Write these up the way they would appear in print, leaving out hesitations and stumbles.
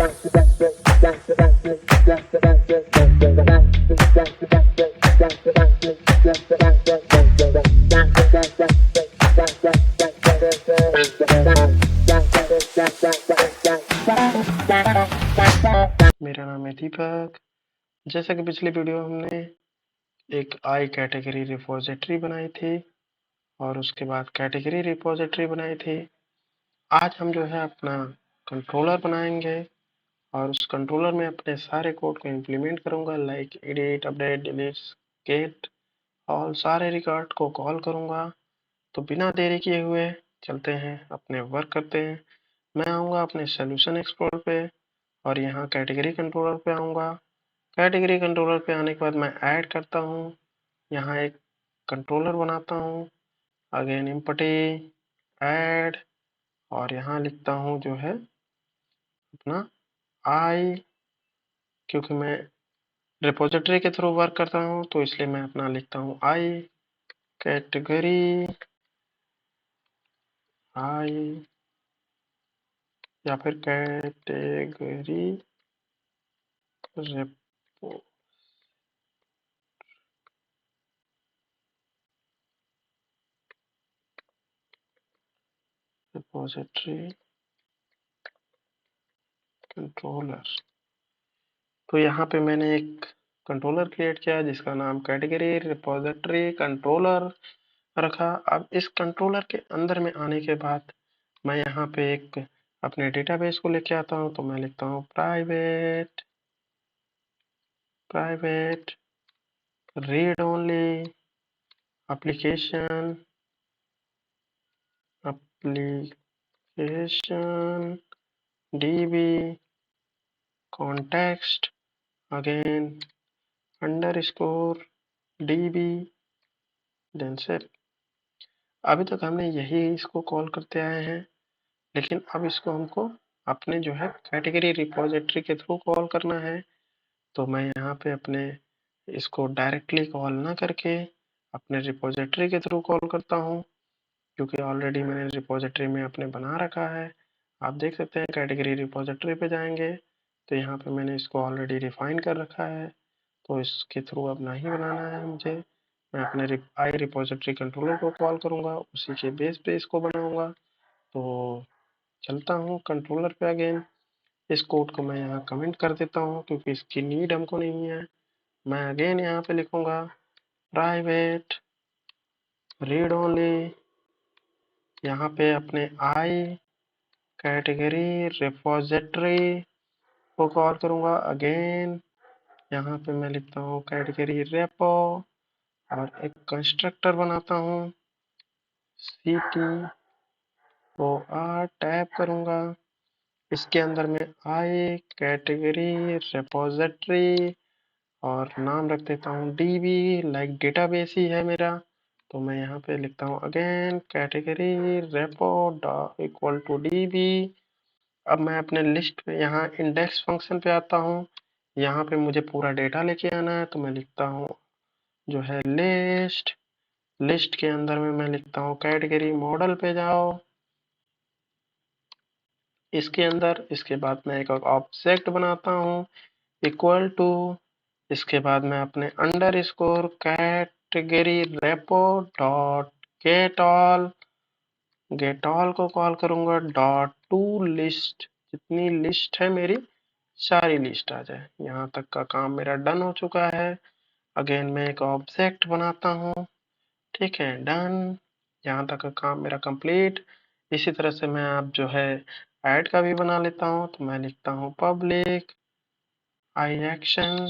मेरा नाम है दीपक। जैसा कि पिछली वीडियो हमने एक आई कैटेगरी रिपोजिटरी बनाई थी और उसके बाद कैटेगरी रिपोजिटरी बनाई थी। आज हम जो है अपना कंट्रोलर बनाएंगे और उस कंट्रोलर में अपने सारे कोड को इम्प्लीमेंट करूंगा, like edit, update, delete, get और सारे रिकॉर्ड को कॉल करूंगा। तो बिना देरी किए हुए चलते हैं, अपने वर्क करते हैं। मैं आऊँगा अपने सोल्यूशन एक्सप्लोरर पे और यहाँ कैटेगरी कंट्रोलर पे आऊँगा। कैटेगरी कंट्रोलर पे आने के बाद मैं ऐड करता हूँ, यहाँ एक कंट्रोलर बनाता हूँ, अगेन इम्पटी ऐड और यहाँ लिखता हूँ जो है अपना आई, क्योंकि मैं रिपोजिटरी के थ्रू वर्क करता हूँ तो इसलिए मैं अपना लिखता हूँ आई कैटेगरी आई या फिर कैटेगरी रिपोजिटरी कंट्रोलर। तो यहाँ पे मैंने एक कंट्रोलर क्रिएट किया जिसका नाम कैटेगरी रिपोजिटरी कंट्रोलर रखा। अब इस कंट्रोलर के अंदर में आने के बाद मैं यहाँ पे एक अपने डेटाबेस को लेके आता हूँ। तो मैं लिखता हूँ private private read only application application DB context again underscore DB then save. अभी तक हमने यही इसको कॉल करते आए हैं, लेकिन अब इसको हमको अपने जो है कैटेगरी रिपोजिटरी के थ्रू कॉल करना है। तो मैं यहाँ पे अपने इसको डायरेक्टली कॉल ना करके अपने रिपोजिटरी के थ्रू कॉल करता हूँ, क्योंकि ऑलरेडी मैंने रिपोजिटरी में अपने बना रखा है। आप देख सकते हैं कैटेगरी रिपोजिटरी पे जाएंगे तो यहाँ पे मैंने इसको ऑलरेडी रिफाइन कर रखा है, तो इसके थ्रू अब नहीं बनाना है मुझे। मैं अपने आई रिपोजिटरी कंट्रोलर को कॉल करूँगा, उसी के बेस पे इसको बनाऊँगा। तो चलता हूँ कंट्रोलर पे अगेन। इस कोड को मैं यहाँ कमेंट कर देता हूँ क्योंकि इसकी नीड हमको नहीं है। मैं अगेन यहाँ पे लिखूँगा प्राइवेट रीड ओनली, यहाँ पे अपने आई कैटेगरी रिपोजिटरी को कॉल करूँगा अगेन। यहाँ पे मैं लिखता हूँ कैटेगरी रेपो और एक कंस्ट्रक्टर बनाता हूँ ct को टैप करूँगा। इसके अंदर में आई कैटेगरी रिपोजिटरी और नाम रख देता हूँ डीबी, लाइक डेटाबेस ही है मेरा। तो मैं यहाँ पे लिखता हूँ again category repo equal to DB. अब मैं अपने लिस्ट पे यहाँ इंडेक्स फंक्शन पे आता हूँ। यहाँ पे मुझे पूरा डेटा लेके आना है, तो मैं लिखता हूँ जो है लिस्ट। लिस्ट के अंदर में मैं लिखता हूँ कैटेगरी मॉडल पे जाओ, इसके अंदर। इसके बाद मैं एक ऑब्जेक्ट बनाता हूँ इक्वल टू, इसके बाद मैं अपने under score category repo dot get all को कॉल करूंगा डॉट टू लिस्ट। जितनी लिस्ट है मेरी सारी लिस्ट आ जाए। यहाँ तक का काम मेरा डन हो चुका है। अगेन मैं एक ऑब्जेक्ट बनाता हूँ, ठीक है, डन। यहाँ तक का काम मेरा कंप्लीट। इसी तरह से मैं अब जो है ऐड का भी बना लेता हूँ। तो मैं लिखता हूँ पब्लिक आई एक्शन,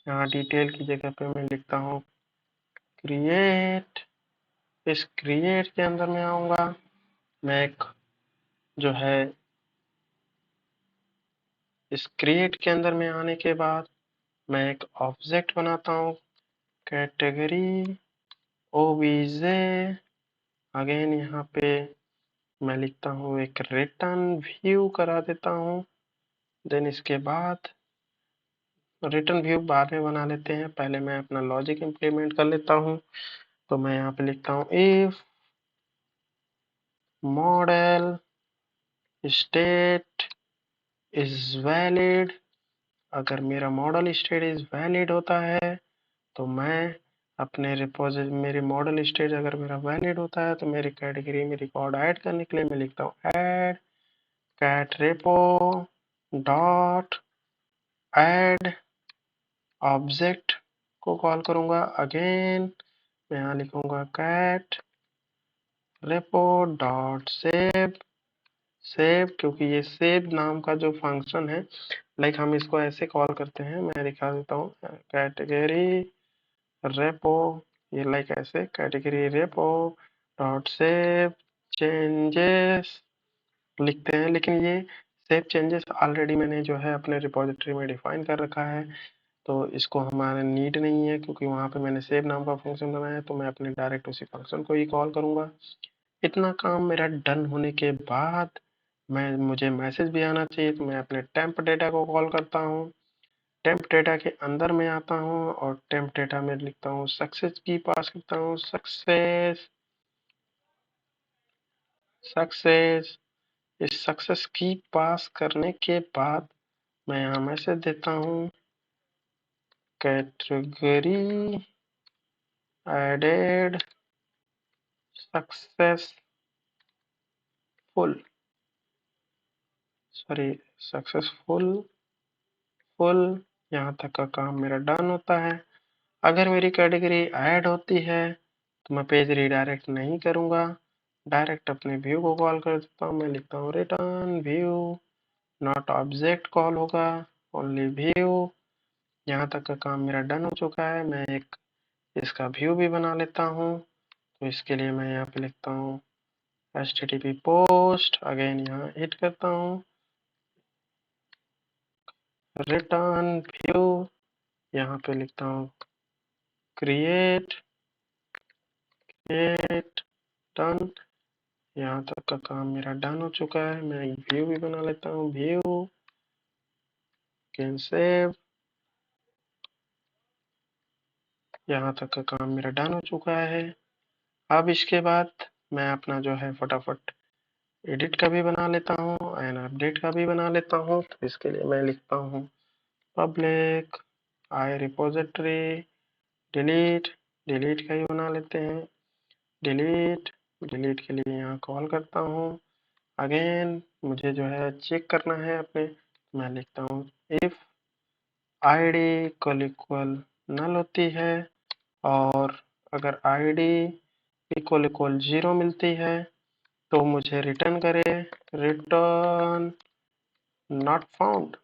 यहाँ डिटेल की जगह पे मैं लिखता हूँ क्रिएट। इस क्रिएट के अंदर में आऊँगा। मैं एक जो है इस क्रिएट के अंदर में आने के बाद मैं एक ऑब्जेक्ट बनाता हूँ कैटेगरी ओबीजे। अगेन यहाँ पे मैं लिखता हूँ एक रिटर्न व्यू करा देता हूँ। देन इसके बाद रिटर्न व्यू बाद में बना लेते हैं, पहले मैं अपना लॉजिक इम्प्लीमेंट कर लेता हूँ। तो मैं यहाँ पे लिखता हूँ if model state is valid. अगर मेरा मॉडल स्टेट इज वैलिड होता है तो मैं अपने मेरी मॉडल स्टेट अगर मेरा वैलिड होता है तो मेरी कैटेगरी में रिकॉर्ड ऐड करने के लिए मैं लिखता हूँ add cat repo dot add object को कॉल करूंगा। अगेन मैं यहाँ लिखूंगा कैट रेपो डॉट सेव क्योंकि ये सेव नाम का जो फंक्शन है, लाइक हम इसको ऐसे कॉल करते हैं, मैं दिखा देता हूँ। कैटेगरी रेपो, ये लाइक ऐसे category repo dot save changes लिखते हैं, लेकिन ये सेव चेंजेस ऑलरेडी मैंने जो है अपने रिपोजिटरी में डिफाइन कर रखा है, तो इसको हमारा नीड नहीं है क्योंकि वहाँ पे मैंने सेव नाम का फंक्शन बनाया है, तो मैं अपने डायरेक्ट उसी फंक्शन को ही कॉल करूँगा। इतना काम मेरा डन होने के बाद मुझे मैसेज भी आना चाहिए, तो मैं अपने टेम्प डेटा को कॉल करता हूँ। टेम्प डेटा के अंदर में आता हूँ और टेम्प डेटा में लिखता हूँ सक्सेस की पास करता हूँ सक्सेस सक्सेस। इस सक्सेस की पास करने के बाद मैं यहाँ मैसेज देता हूँ कैटेगरी एडेड सक्सेसफुल सक्सेसफुल यहाँ तक का काम मेरा डन होता है। अगर मेरी कैटेगरी ऐड होती है तो मैं पेज रीडायरेक्ट नहीं करूँगा, डायरेक्ट अपने व्यू को कॉल कर देता हूँ। मैं लिखता हूँ return view, not object call होगा, ओनली व्यू। यहाँ तक का काम मेरा डन हो चुका है। मैं एक इसका व्यू भी बना लेता हूँ, तो इसके लिए मैं यहाँ पे लिखता हूँ http पोस्ट, अगेन यहाँ हिट करता हूँ रिटर्न व्यू, यहाँ पे लिखता हूँ क्रिएट डन। यहाँ तक का काम मेरा डन हो चुका है। मैं व्यू भी बना लेता हूँ, व्यू कैन सेव। यहाँ तक का काम मेरा डन हो चुका है। अब इसके बाद मैं अपना जो है फटाफट एडिट का भी बना लेता हूँ एंड अपडेट का भी बना लेता हूँ। तो इसके लिए मैं लिखता हूँ पब्लिक आई रिपोजिटरी डिलीट, डिलीट का ही बना लेते हैं, डिलीट। डिलीट के लिए यहाँ कॉल करता हूँ। अगेन मुझे जो है चेक करना है अपने, मैं लिखता हूँ इफ आईडी इक्वल नल होती है और अगर आईडी इक्वल 0 मिलती है तो मुझे रिटर्न करे रिटर्न नॉट फाउंड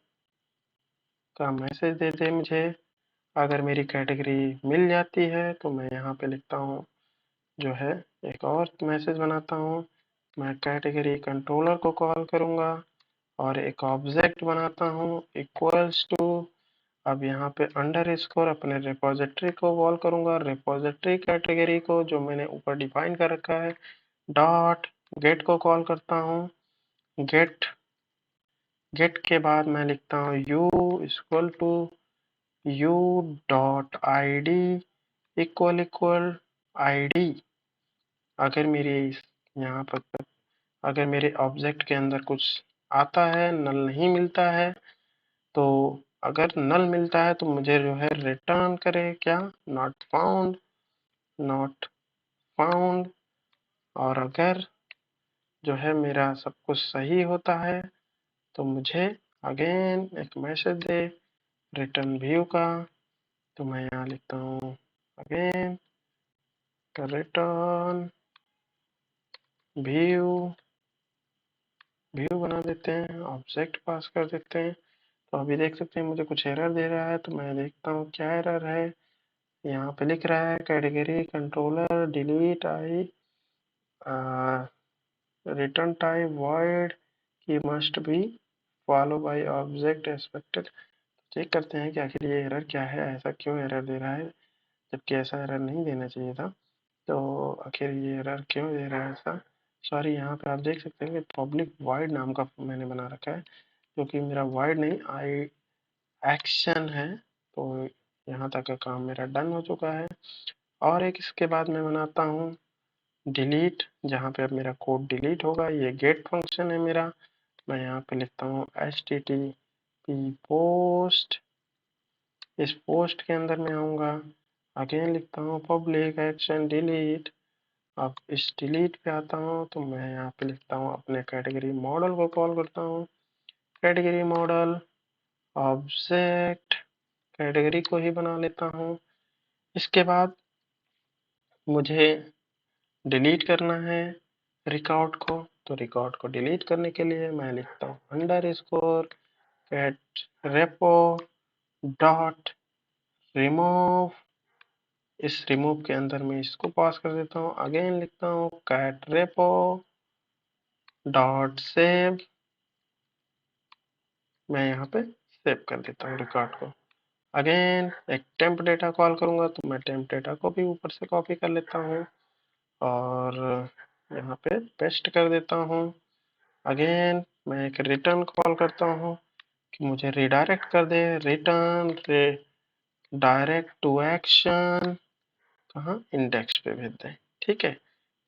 का मैसेज दे दे मुझे। अगर मेरी कैटेगरी मिल जाती है तो मैं यहाँ पे लिखता हूँ जो है एक और मैसेज बनाता हूँ। मैं कैटेगरी कंट्रोलर को कॉल करूँगा और एक ऑब्जेक्ट बनाता हूँ इक्वल्स टू, अब यहाँ पे अंडर स्कोर अपने रिपोजिटरी को कॉल करूँगा, रिपोजिटरी कैटेगरी को जो मैंने ऊपर डिफाइन कर रखा है, डॉट गेट को कॉल करता हूँ। गेट के बाद मैं लिखता हूँ u equal to u dot I D equal I D. अगर मेरी यहाँ पर अगर मेरे ऑब्जेक्ट के अंदर कुछ आता है, नल नहीं मिलता है, तो अगर नल मिलता है तो मुझे जो है रिटर्न करे क्या, नॉट फाउंड, नॉट फाउंड। और अगर जो है मेरा सब कुछ सही होता है तो मुझे अगेन एक मैसेज दे रिटर्न व्यू का। तो मैं यहाँ लिखता हूँ अगेन रिटर्न व्यू, व्यू बना देते हैं, ऑब्जेक्ट पास कर देते हैं। तो अभी देख सकते हैं मुझे कुछ एरर दे रहा है, तो मैं देखता हूँ क्या एरर है। यहाँ पे लिख रहा है category controller delete I return type void की must be follow by object expected. Check करते हैं कि आखिर ये एरर क्या है, ऐसा क्यों एरर दे रहा है, जबकि ऐसा एरर नहीं देना चाहिए था। तो आखिर ये एरर क्यों दे रहा है ऐसा। सॉरी, यहाँ पे आप देख सकते हैं कि पब्लिक वॉइड नाम का मैंने बना रखा है, क्योंकि मेरा वॉइड नहीं आई एक्शन है। तो यहाँ तक का काम मेरा डन हो चुका है। और एक इसके बाद मैं बनाता हूँ डिलीट, जहाँ पे अब मेरा कोड डिलीट होगा। ये गेट फंक्शन है मेरा, मैं यहाँ पे लिखता हूँ HTTP पोस्ट। इस पोस्ट के अंदर मैं आऊँगा, अगेन लिखता हूँ पब्लिक एक्शन डिलीट। अब इस डिलीट पे आता हूँ तो मैं यहाँ पे लिखता हूँ अपने कैटेगरी मॉडल को कॉल करता हूँ, कैटेगरी मॉडल ऑब्जेक्ट कैटेगरी को ही बना लेता हूँ। इसके बाद मुझे डिलीट करना है रिकॉर्ड को, तो रिकॉर्ड को डिलीट करने के लिए मैं लिखता हूँ underscore cat repo dot remove. इस रिमूव के अंदर मैं इसको पास कर देता हूँ, अगेन लिखता हूँ कैट रेपो डॉट सेव। मैं यहाँ पे सेव कर देता हूँ रिकॉर्ड को। अगेन एक टेम्प डेटा कॉल करूँगा तो मैं टेम्प डेटा को भी ऊपर से कॉपी कर लेता हूँ और यहाँ पे पेस्ट कर देता हूँ। अगेन मैं एक रिटर्न कॉल करता हूँ कि मुझे रिडायरेक्ट कर दे, रिटर्न डायरेक्ट टू एक्शन, कहाँ इंडेक्स पे भेज दें। ठीक है,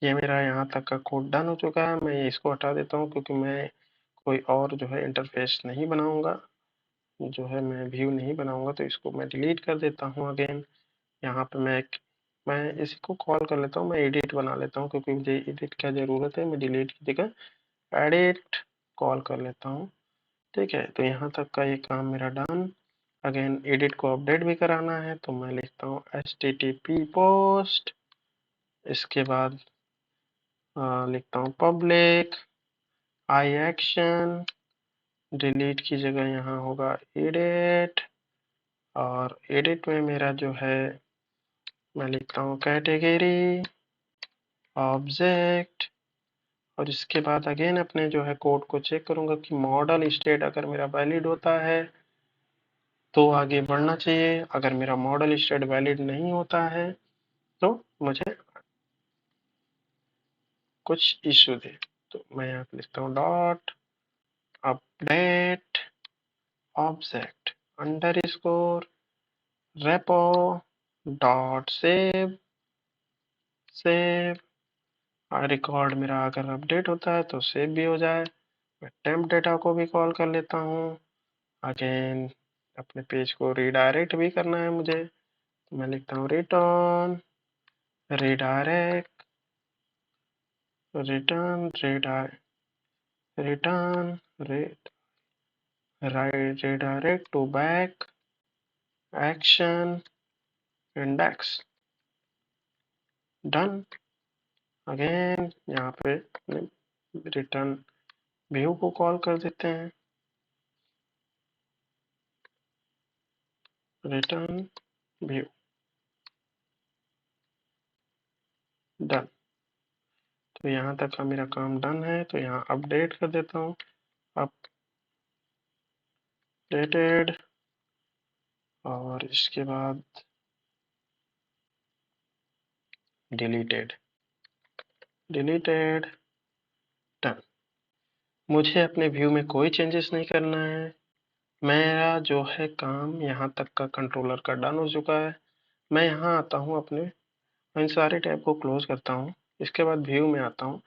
ये मेरा यहाँ तक का कोड डन हो चुका है। मैं इसको हटा देता हूँ क्योंकि मैं कोई और जो है इंटरफेस नहीं बनाऊंगा, जो है मैं व्यू नहीं बनाऊंगा, तो इसको मैं डिलीट कर देता हूँ। अगेन यहाँ पे मैं इसी को कॉल कर लेता हूँ, मैं एडिट बना लेता हूँ क्योंकि मुझे एडिट क्या ज़रूरत है, मैं डिलीट की जगह एडिट कॉल कर लेता हूँ। ठीक है, तो यहाँ तक का ये काम मेरा डन। अगेन एडिट को अपडेट भी कराना है तो मैं लिखता हूँ HTTP पोस्ट। इसके बाद लिखता हूँ पब्लिक आई एक्शन, डिलीट की जगह यहाँ होगा एडिट, और एडिट में मेरा जो है मैं लिखता हूँ कैटेगरी ऑब्जेक्ट। और इसके बाद अगेन अपने जो है कोड को चेक करूंगा कि मॉडल स्टेट अगर मेरा वैलिड होता है तो आगे बढ़ना चाहिए, अगर मेरा मॉडल स्टेट वैलिड नहीं होता है तो मुझे कुछ इशू दे। तो मैं यहाँ पे लिखता हूँ dot update object underscore repo dot save save. Record मेरा अगर अपडेट होता है तो सेव भी हो जाए। मैं टेम्प डेटा को भी कॉल कर लेता हूँ। अगेन अपने पेज को रिडायरेक्ट भी करना है मुझे, तो मैं लिखता हूँ return redirect return return redirect to back action index done. Again यहाँ पे रिटर्न व्यू को कॉल कर देते हैं, रिटर्न व्यू डन। तो यहाँ तक का मेरा काम डन है, तो यहाँ अपडेट कर देता हूँ अपडेटेड, और इसके बाद डिलीटेड डिलीटेड डन। मुझे अपने व्यू में कोई चेंजेस नहीं करना है, मेरा जो है काम यहाँ तक का कंट्रोलर का डन हो चुका है। मैं यहाँ आता हूँ, अपने इन सारे टैब को क्लोज करता हूँ, इसके बाद व्यू में आता हूँ।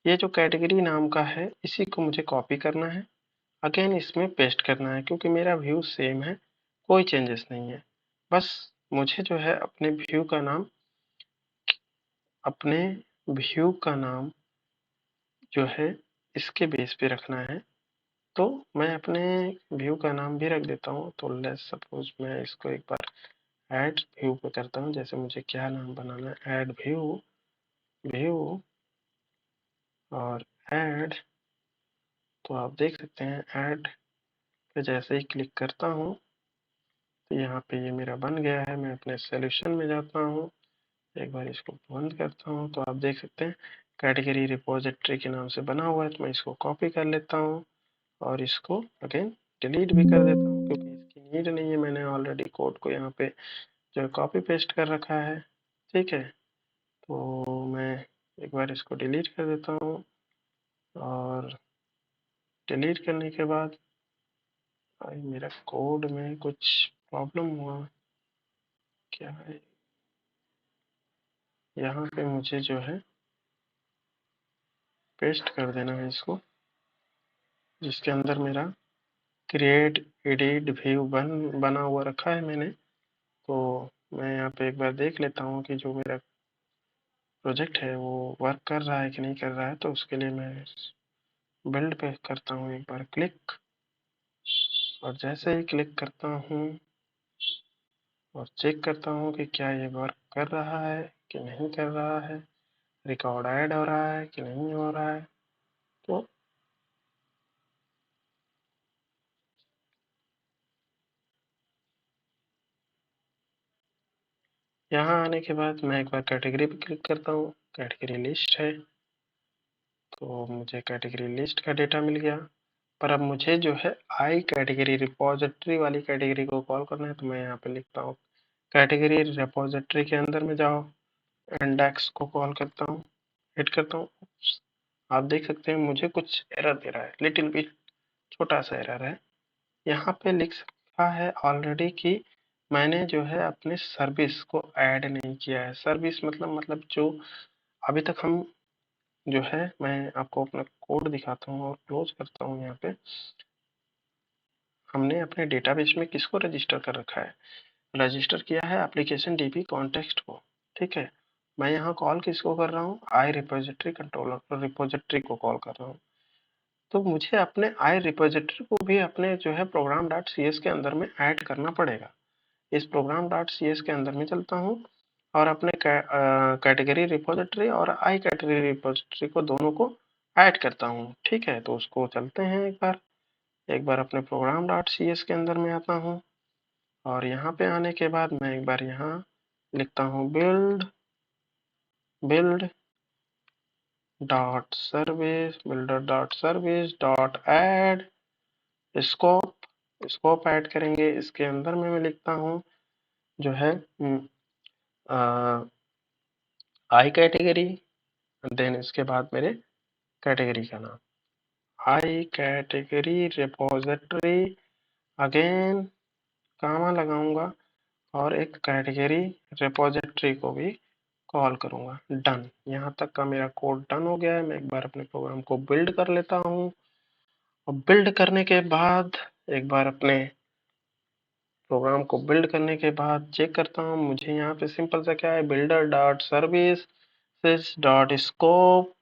ये जो कैटेगरी नाम का है इसी को मुझे कॉपी करना है, अगेन इसमें पेस्ट करना है क्योंकि मेरा व्यू सेम है, कोई चेंजेस नहीं है। बस मुझे जो है अपने व्यू का नाम जो है इसके बेस पे रखना है। तो मैं अपने व्यू का नाम भी रख देता हूँ। तो लेट्स सपोज मैं इसको एक बार ऐड व्यू पे करता हूँ, जैसे मुझे क्या नाम बनाना है, ऐड व्यू व्यू और ऐड। तो आप देख सकते हैं ऐड पे जैसे ही क्लिक करता हूँ तो यहाँ पे ये मेरा बन गया है। मैं अपने सॉल्यूशन में जाता हूँ, एक बार इसको बंद करता हूँ तो आप देख सकते हैं कैटेगरी रिपोजिटरी के नाम से बना हुआ है। तो मैं इसको कॉपी कर लेता हूँ और इसको अगेन डिलीट भी कर देता हूँ क्योंकि इसकी नीड नहीं है, मैंने ऑलरेडी कोड को यहाँ पे जो कॉपी पेस्ट कर रखा है। ठीक है, तो मैं एक बार इसको डिलीट कर देता हूँ, और डिलीट करने के बाद मेरा कोड में कुछ प्रॉब्लम हुआ, क्या है, यहाँ पे मुझे जो है पेस्ट कर देना है इसको। जिसके अंदर मेरा क्रिएट एडिट व्यू बना हुआ रखा है मैंने। तो मैं यहाँ पे एक बार देख लेता हूँ कि जो मेरा प्रोजेक्ट है वो वर्क कर रहा है कि नहीं कर रहा है। तो उसके लिए मैं बिल्ड पे करता हूँ एक बार क्लिक, और जैसे ही क्लिक करता हूँ और चेक करता हूँ कि क्या ये वर्क कर रहा है कि नहीं कर रहा है, रिकॉर्ड ऐड हो रहा है कि नहीं हो रहा है। तो यहाँ आने के बाद मैं एक बार कैटेगरी पे क्लिक करता हूँ, कैटेगरी लिस्ट है, तो मुझे कैटेगरी लिस्ट का डेटा मिल गया। पर अब मुझे जो है आई कैटेगरी रिपोजिटरी वाली कैटेगरी को कॉल करना है। तो मैं यहाँ पे लिखता हूँ कैटेगरी रिपोजिटरी के अंदर में जाओ, इंडेक्स को कॉल करता हूँ, हिट करता हूँ। आप देख सकते हैं मुझे कुछ एरर दे रहा है, लिटिल बिट छोटा सा एरर है। यहाँ पे लिखा है ऑलरेडी कि मैंने जो है अपने सर्विस को ऐड नहीं किया है। सर्विस मतलब जो अभी तक हम जो है, मैं आपको अपना कोड दिखाता हूँ और क्लोज करता हूँ। यहाँ पे हमने अपने डेटाबेस में किसको रजिस्टर कर रखा है, रजिस्टर किया है एप्लीकेशन डीबी कॉन्टेक्स्ट को। ठीक है, मैं यहाँ कॉल किसको कर रहा हूँ, आई रिपोजिटरी कंट्रोलर रिपोजिटरी को कॉल कर रहा हूँ। तो मुझे अपने आई रिपोजिटरी को भी अपने जो है प्रोग्राम डॉट सी एस के अंदर में ऐड करना पड़ेगा। इस प्रोग्राम डॉट सी एस के अंदर में चलता हूँ और अपने कैटेगरी रिपोजिटरी और आई कैटेगरी रिपोजिटरी को दोनों को ऐड करता हूँ। ठीक है, तो उसको चलते हैं एक बार अपने प्रोग्राम डॉट सी एस के अंदर में आता हूँ, और यहाँ पे आने के बाद मैं एक बार यहाँ लिखता हूँ build dot service builder dot service dot add scope add करेंगे। इसके अंदर में मैं लिखता हूँ जो है आई कैटेगरी, देन इसके बाद मेरे कैटेगरी का नाम आई कैटेगरी रिपोजिटरी, अगेन कामा लगाऊंगा और एक कैटेगरी रिपोजिटरी को भी कॉल करूंगा। डन, यहाँ तक का मेरा कोड डन हो गया है। मैं एक बार अपने प्रोग्राम को बिल्ड कर लेता हूँ, और बिल्ड करने के बाद एक बार अपने प्रोग्राम को बिल्ड करने के बाद चेक करता हूँ। मुझे यहाँ पे सिंपल सा क्या है, builder dot service dot scope,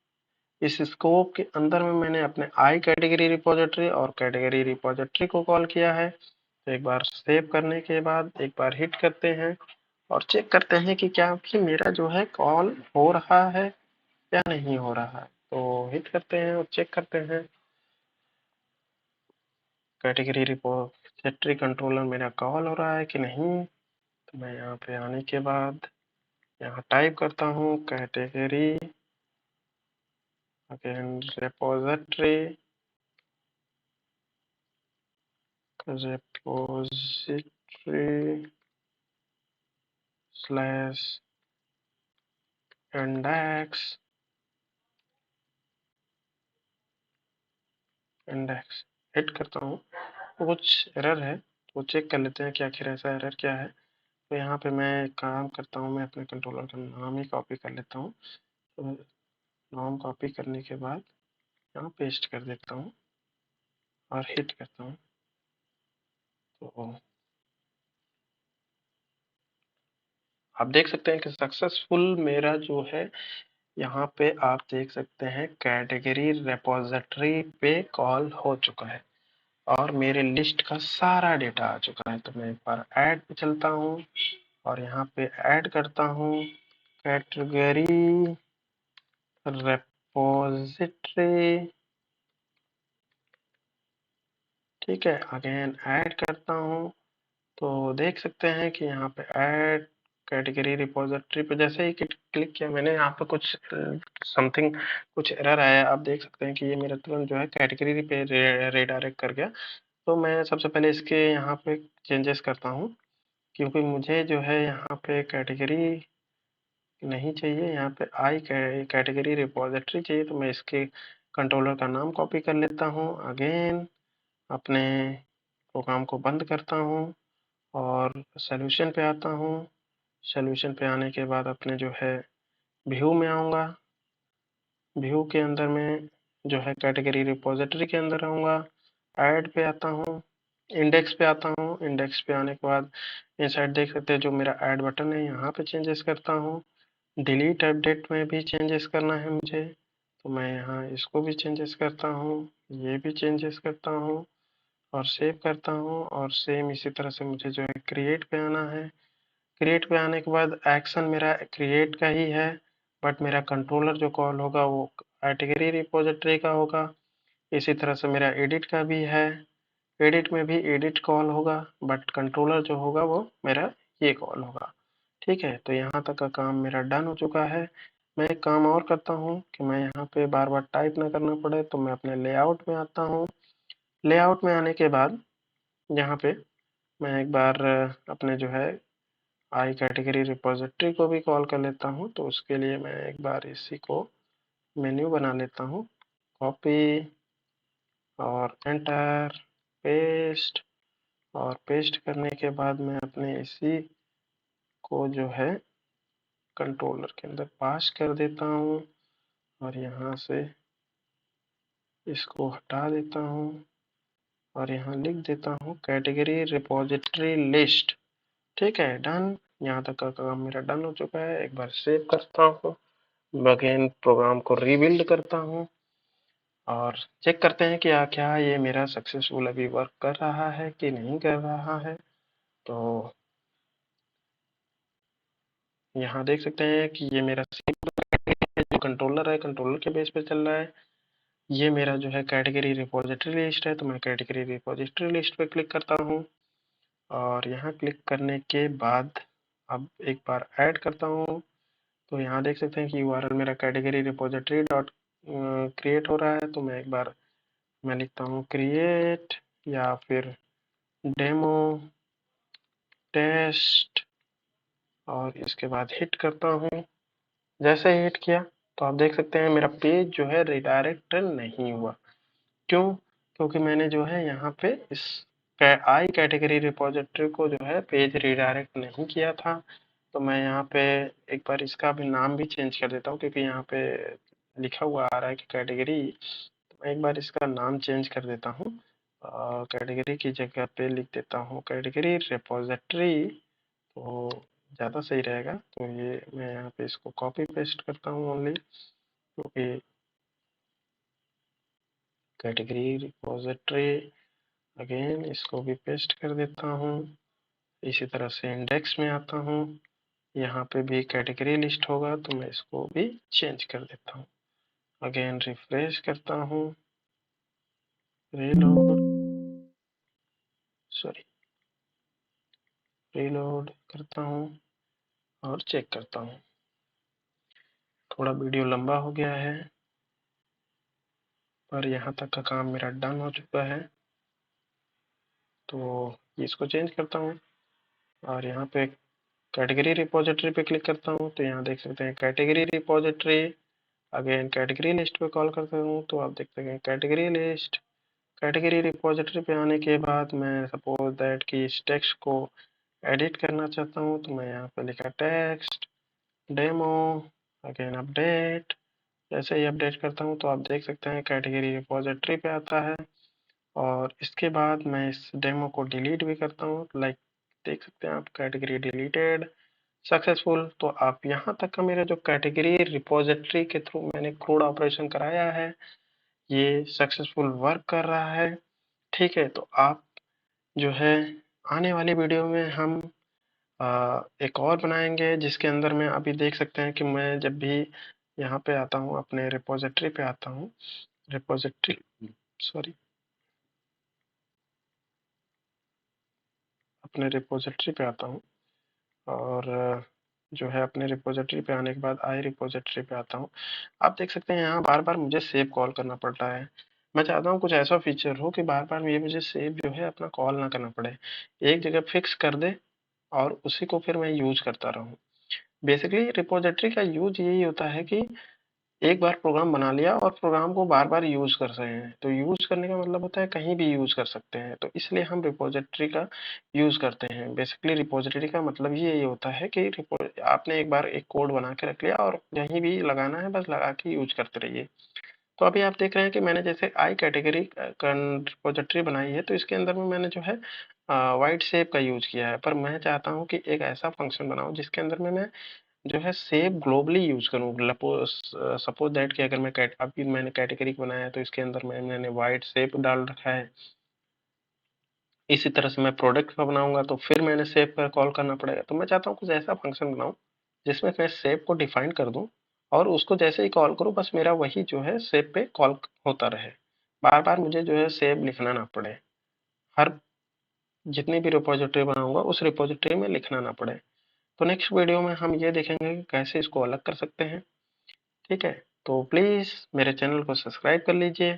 इस स्कोप के अंदर में मैंने अपने आई कैटेगरी रिपोजिटरी और कैटेगरी रिपोजिटरी को कॉल किया है। तो एक बार सेव करने के बाद एक बार हिट करते हैं और चेक करते हैं कि क्या कि मेरा जो है कॉल हो रहा है या नहीं हो रहा है। तो हिट करते हैं और चेक करते हैं कैटेगरी रिपोजिटरी कंट्रोलर मेरा कॉल हो रहा है कि नहीं। तो मैं यहाँ पे आने के बाद यहाँ टाइप करता हूँ category again repository slash index hit करता हूँ। तो कुछ एरर है, तो चेक कर लेते हैं कि आखिर ऐसा एरर क्या है। तो यहाँ पे मैं एक काम करता हूँ, मैं अपने कंट्रोलर का नाम ही कॉपी कर लेता हूँ। तो नाम कॉपी करने के बाद यहाँ पेस्ट कर देता हूँ और हिट करता हूँ। तो आप देख सकते हैं कि सक्सेसफुल मेरा जो है, यहाँ पे आप देख सकते हैं कैटेगरी रिपोजिटरी पे कॉल हो चुका है और मेरे लिस्ट का सारा डेटा आ चुका है। तो मैं एक बार ऐड पे चलता हूँ और यहाँ पे ऐड करता हूँ कैटेगरी रिपोजिटरी। ठीक है, अगेन ऐड करता हूँ। तो देख सकते हैं कि यहाँ पे ऐड कैटेगरी रिपोजिटरी पे जैसे ही क्लिक किया मैंने, यहाँ पे कुछ समथिंग कुछ एरर आया। आप देख सकते हैं कि ये मेरा तुरंत जो है कैटेगरी पे रिडायरेक्ट कर गया। तो मैं सबसे पहले इसके यहाँ पे चेंजेस करता हूँ, क्योंकि मुझे जो है यहाँ पे कैटेगरी नहीं चाहिए, यहाँ पे आई कैटेगरी रिपोजिटरी चाहिए। तो मैं इसके कंट्रोलर का नाम कॉपी कर लेता हूँ, अगेन अपने प्रोग्राम को बंद करता हूँ और सॉल्यूशन पे आता हूँ। सॉल्यूशन पे आने के बाद अपने जो है व्यू में आऊँगा, व्यू के अंदर में जो है कैटेगरी रिपोजिटरी के अंदर आऊँगा। ऐड पे आता हूँ, इंडेक्स पे आता हूँ। इंडेक्स पे आने के बाद इनसाइड देख सकते हैं जो मेरा ऐड बटन है, यहाँ पे चेंजेस करता हूँ। डिलीट अपडेट में भी चेंजेस करना है मुझे, तो मैं यहाँ इसको भी चेंजेस करता हूँ, ये भी चेंजेस करता हूँ और सेव करता हूँ। और सेम इसी तरह से मुझे जो है क्रिएट पे आना है। क्रिएट पे आने के बाद एक्शन मेरा क्रिएट का ही है, बट मेरा कंट्रोलर जो कॉल होगा वो कैटेगरी रिपोजिटरी का होगा। इसी तरह से मेरा एडिट का भी है, एडिट में भी एडिट कॉल होगा, बट कंट्रोलर जो होगा वो मेरा ये कॉल होगा। ठीक है, तो यहाँ तक का काम मेरा डन हो चुका है। मैं एक काम और करता हूँ कि मैं यहाँ पे बार बार टाइप ना करना पड़े, तो मैं अपने लेआउट में आता हूँ। लेआउट में आने के बाद यहाँ पे मैं एक बार अपने जो है आई कैटेगरी रिपोजिटरी को भी कॉल कर लेता हूँ। तो उसके लिए मैं एक बार इसी को मेन्यू बना लेता हूँ, कॉपी और एंटर, पेस्ट। और पेस्ट करने के बाद मैं अपने इसी को जो है कंट्रोलर के अंदर पास कर देता हूँ और यहाँ से इसको हटा देता हूँ और यहाँ लिख देता हूँ कैटेगरी रिपोजिटरी लिस्ट। ठीक है, डन। यहाँ तक का काम मेरा डन हो चुका है। एक बार सेव करता हूँ, अगेन प्रोग्राम को रीबिल्ड करता हूँ और चेक करते हैं कि क्या ये मेरा सक्सेसफुल अभी वर्क कर रहा है कि नहीं कर रहा है। तो यहाँ देख सकते हैं कि ये मेरा जो कंट्रोलर है, कंट्रोलर के बेस पे चल रहा है। ये मेरा जो है कैटेगरी रिपोजिटरी लिस्ट है, तो मैं कैटेगरी रिपोजिटरी लिस्ट पे क्लिक करता हूँ और यहाँ क्लिक करने के बाद अब एक बार ऐड करता हूँ। तो यहाँ देख सकते हैं कि यूआरएल मेरा कैटेगरी रिपोजिटरी डॉट क्रिएट हो रहा है। तो मैं एक बार मैं लिखता हूँ क्रिएट या फिर डेमो टेस्ट और इसके बाद हिट करता हूँ। जैसे ही हिट किया तो आप देख सकते हैं मेरा पेज जो है रिडायरेक्ट नहीं हुआ। क्यों? क्योंकि मैंने जो है यहाँ पे इस आई कैटेगरी रिपोजिटरी को जो है पेज रिडायरेक्ट नहीं किया था। तो मैं यहाँ पे एक बार इसका भी नाम भी चेंज कर देता हूँ, क्योंकि यहाँ पे लिखा हुआ आ रहा है कि कैटेगरी। तो मैं एक बार इसका नाम चेंज कर देता हूँ, कैटेगरी की जगह पे लिख देता हूँ कैटेगरी रिपोजिटरी, तो ज़्यादा सही रहेगा। तो ये मैं यहाँ पे इसको कॉपी पेस्ट करता हूँ ओनली, क्योंकि कैटेगरी रिपोजिटरी अगेन इसको भी पेस्ट कर देता हूँ। इसी तरह से इंडेक्स में आता हूँ, यहाँ पे भी कैटेगरी लिस्ट होगा, तो मैं इसको भी चेंज कर देता हूँ। अगेन रिफ्रेश करता हूँ, रीलोड सॉरी रीलोड करता हूँ और चेक करता हूँ। थोड़ा वीडियो लंबा हो गया है, पर यहाँ तक का काम मेरा डन हो चुका है। तो इसको चेंज करता हूँ और यहाँ पे कैटेगरी रिपोजिटरी पे क्लिक करता हूँ। तो यहाँ देख सकते हैं category repository, again category list पे कॉल करता हूँ तो आप देखते हैं कैटेगरी लिस्ट। कैटेगरी रिपोजिटरी पे आने के बाद मैं सपोज दैट कि इस टेक्स्ट को एडिट करना चाहता हूँ, तो मैं यहाँ पे लिखा टेक्स्ट डेमो, अगेन अपडेट। जैसे ही अपडेट करता हूँ तो आप देख सकते हैं कैटेगरी रिपोजिटरी पे आता है। और इसके बाद मैं इस डेमो को डिलीट भी करता हूँ, लाइक देख सकते हैं आप कैटेगरी डिलीटेड सक्सेसफुल। तो आप यहाँ तक का मेरा जो कैटेगरी रिपोजिटरी के थ्रू मैंने क्रोड ऑपरेशन कराया है, ये सक्सेसफुल वर्क कर रहा है। ठीक है, तो आप जो है आने वाली वीडियो में हम एक और बनाएंगे, जिसके अंदर में अभी देख सकते हैं कि मैं जब भी यहाँ पे आता हूँ, अपने रिपोजिटरी पे आता हूँ, रिपोजिटरी सॉरी अपने रिपोजिटरी पे आता हूँ और जो है अपने रिपोजिटरी पे आने के बाद आई रिपोजिटरी पे आता हूँ। आप देख सकते हैं यहाँ बार बार मुझे सेव कॉल करना पड़ रहा है। मैं चाहता हूँ कुछ ऐसा फीचर हो कि बार बार ये मुझे सेव जो है अपना कॉल ना करना पड़े, एक जगह फिक्स कर दे और उसी को फिर मैं यूज करता रहूँ। बेसिकली रिपोजिटरी का यूज यही होता है कि एक बार प्रोग्राम बना लिया और प्रोग्राम को बार बार यूज कर रहे हैं, तो यूज करने का मतलब होता है कहीं भी यूज कर सकते हैं, तो इसलिए हम रिपोजिटरी का यूज करते हैं। बेसिकली रिपोजिटरी का मतलब ही यही होता है कि आपने एक बार एक कोड बना के रख लिया और कहीं भी लगाना है बस लगा के यूज करते रहिए। तो अभी आप देख रहे हैं कि मैंने जैसे आई कैटेगरी रिपोजिटरी बनाई है, तो इसके अंदर में मैंने जो है वाइट शेप का यूज किया है। पर मैं चाहता हूँ कि एक ऐसा फंक्शन बनाऊं जिसके अंदर में मैं जो है शेप ग्लोबली यूज करूँ। सपोज दैट कि अगर मैं अभी मैंने कैटेगरी बनाया है, तो इसके अंदर में मैंने वाइट शेप डाल रखा है। इसी तरह से मैं प्रोडक्ट का बनाऊंगा तो फिर मैंने शेप पर कॉल करना पड़ेगा। तो मैं चाहता हूँ कुछ ऐसा फंक्शन बनाऊं जिसमें मैं शेप को डिफाइन कर दूं, और उसको जैसे ही कॉल करूं बस मेरा वही जो है शेप पे कॉल होता रहे। बार बार मुझे जो है शेप लिखना ना पड़े, हर जितनी भी रिपोजिटरी बनाऊंगा उस रिपोजिटरी में लिखना ना पड़े। तो नेक्स्ट वीडियो में हम ये देखेंगे कि कैसे इसको अलग कर सकते हैं। ठीक है, तो प्लीज मेरे चैनल को सब्सक्राइब कर लीजिए।